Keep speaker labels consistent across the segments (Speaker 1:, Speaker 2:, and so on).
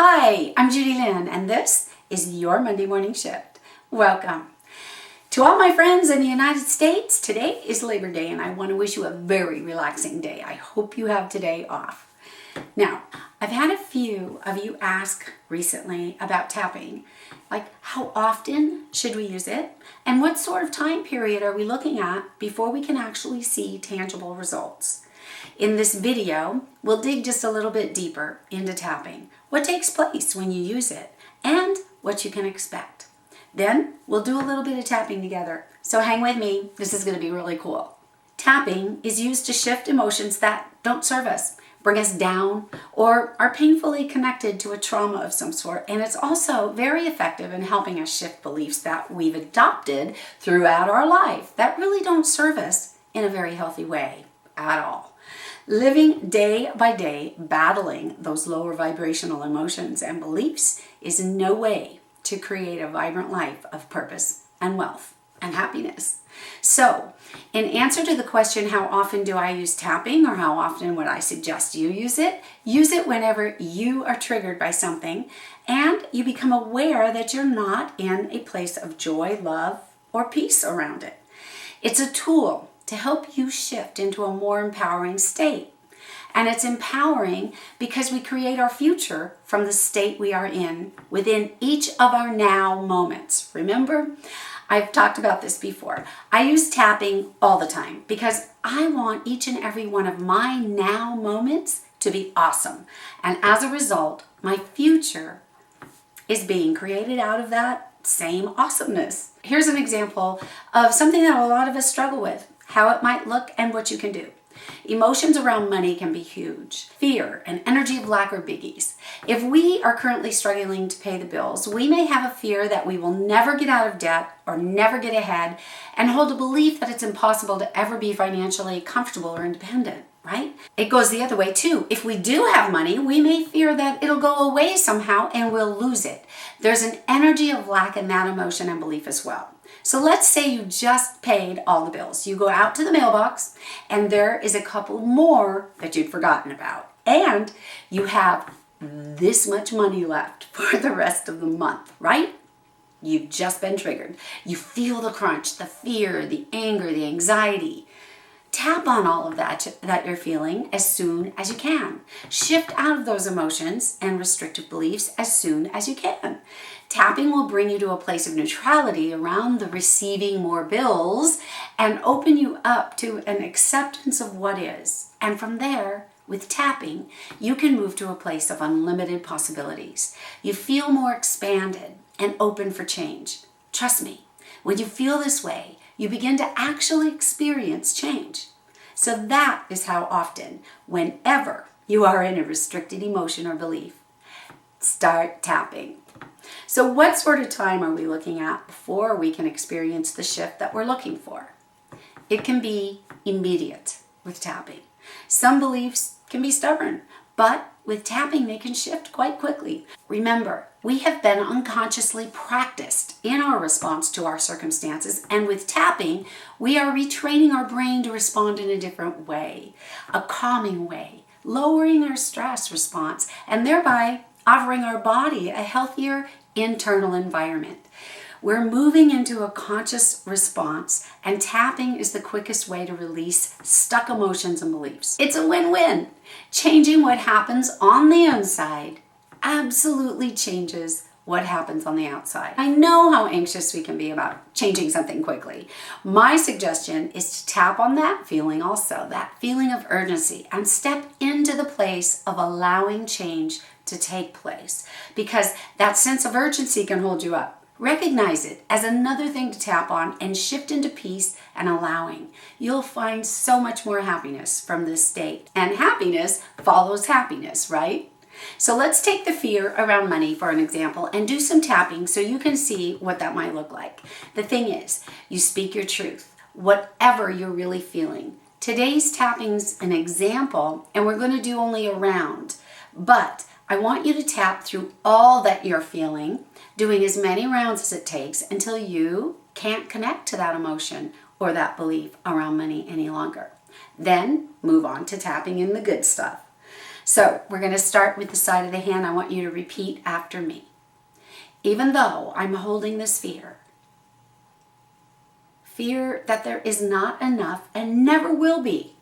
Speaker 1: Hi, I'm Judy Lynn, and this is your Monday Morning Shift. Welcome. To all my friends in the United States, today is Labor Day, and I want to wish you a very relaxing day. I hope you have today off. Now, I've had a few of you ask recently about tapping, like how often should we use it, and what sort of time period are we looking at before we can actually see tangible results. In this video, we'll dig just a little bit deeper into tapping, what takes place when you use it, and what you can expect. Then we'll do a little bit of tapping together. So hang with me, this is going to be really cool. Tapping is used to shift emotions that don't serve us, bring us down, or are painfully connected to a trauma of some sort. And it's also very effective in helping us shift beliefs that we've adopted throughout our life that really don't serve us in a very healthy way at all. Living day by day, battling those lower vibrational emotions and beliefs is no way to create a vibrant life of purpose and wealth and happiness. So, in answer to the question, how often do I use tapping, or how often would I suggest you use it whenever you are triggered by something and you become aware that you're not in a place of joy, love, or peace around it. It's a tool to help you shift into a more empowering state. And it's empowering because we create our future from the state we are in within each of our now moments. Remember, I've talked about this before. I use tapping all the time because I want each and every one of my now moments to be awesome. And as a result, my future is being created out of that same awesomeness. Here's an example of something that a lot of us struggle with, how it might look and what you can do. Emotions around money can be huge. Fear and energy of lack are biggies. If we are currently struggling to pay the bills, we may have a fear that we will never get out of debt or never get ahead, and hold a belief that it's impossible to ever be financially comfortable or independent, right? It goes the other way too. If we do have money, we may fear that it'll go away somehow and we'll lose it. There's an energy of lack in that emotion and belief as well. So let's say you just paid all the bills. You go out to the mailbox and there is a couple more that you'd forgotten about. And you have this much money left for the rest of the month, right? You've just been triggered. You feel the crunch, the fear, the anger, the anxiety. Tap on all of that you're feeling as soon as you can. Shift out of those emotions and restrictive beliefs as soon as you can. Tapping will bring you to a place of neutrality around the receiving more bills and open you up to an acceptance of what is. And from there, with tapping, you can move to a place of unlimited possibilities. You feel more expanded and open for change. Trust me, when you feel this way, you begin to actually experience change. So that is how often, whenever you are in a restricted emotion or belief, start tapping. So what sort of time are we looking at before we can experience the shift that we're looking for? It can be immediate with tapping. Some beliefs can be stubborn, but with tapping they can shift quite quickly. Remember, we have been unconsciously practiced in our response to our circumstances, and with tapping, we are retraining our brain to respond in a different way, a calming way, lowering our stress response, and thereby offering our body a healthier internal environment. We're moving into a conscious response, and tapping is the quickest way to release stuck emotions and beliefs. It's a win-win. Changing what happens on the inside absolutely changes what happens on the outside. I know how anxious we can be about changing something quickly. My suggestion is to tap on that feeling also, that feeling of urgency, and step into the place of allowing change to take place, because that sense of urgency can hold you up. Recognize it as another thing to tap on and shift into peace and allowing. You'll find so much more happiness from this state. And happiness follows happiness, right? So let's take the fear around money for an example and do some tapping so you can see what that might look like. The thing is, you speak your truth, whatever you're really feeling. Today's tapping's an example, and we're going to do only a round, but I want you to tap through all that you're feeling, doing as many rounds as it takes until you can't connect to that emotion or that belief around money any longer. Then move on to tapping in the good stuff. So we're going to start with the side of the hand. I want you to repeat after me. Even though I'm holding this fear that there is not enough and never will be,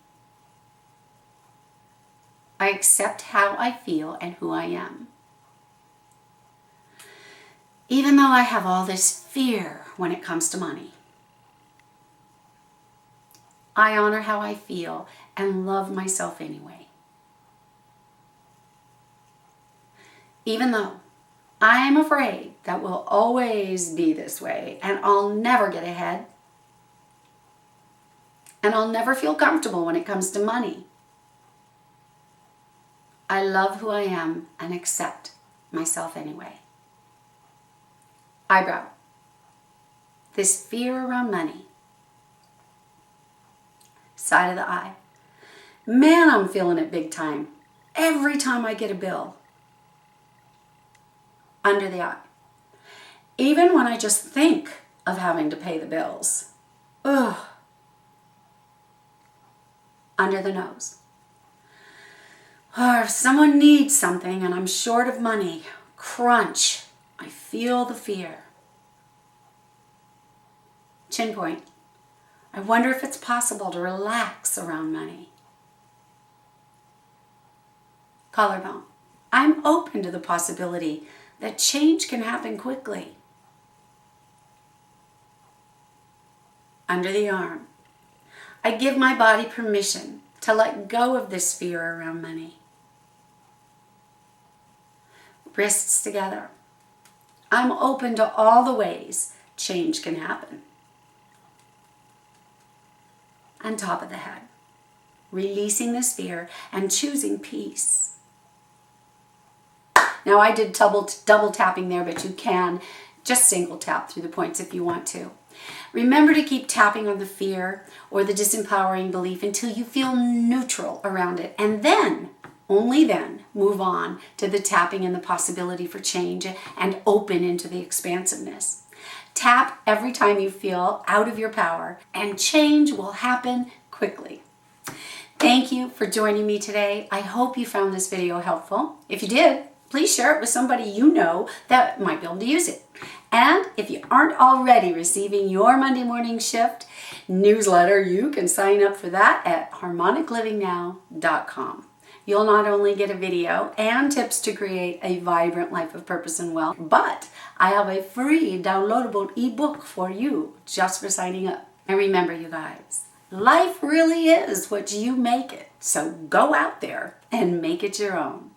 Speaker 1: I accept how I feel and who I am. Even though I have all this fear when it comes to money, I honor how I feel and love myself anyway. Even though I am afraid that will always be this way and I'll never get ahead and I'll never feel comfortable when it comes to money, I love who I am and accept myself anyway. Eyebrow. This fear around money. Side of the eye. Man, I'm feeling it big time. Every time I get a bill. Under the eye. Even when I just think of having to pay the bills. Ugh. Under the nose. Or if someone needs something and I'm short of money, crunch, I feel the fear. Chin point. I wonder if it's possible to relax around money. Collarbone. I'm open to the possibility that change can happen quickly. Under the arm. I give my body permission to let go of this fear around money. Wrists together. I'm open to all the ways change can happen. On top of the head. Releasing this fear and choosing peace. Now I did double tapping there, but you can just single tap through the points if you want to. Remember to keep tapping on the fear or the disempowering belief until you feel neutral around it, and then, only then, move on to the tapping and the possibility for change and open into the expansiveness. Tap every time you feel out of your power and change will happen quickly. Thank you for joining me today. I hope you found this video helpful. If you did, please share it with somebody you know that might be able to use it. And if you aren't already receiving your Monday Morning Shift newsletter, you can sign up for that at harmoniclivingnow.com. You'll not only get a video and tips to create a vibrant life of purpose and wealth, but I have a free downloadable ebook for you just for signing up. And remember, you guys, life really is what you make it. So go out there and make it your own.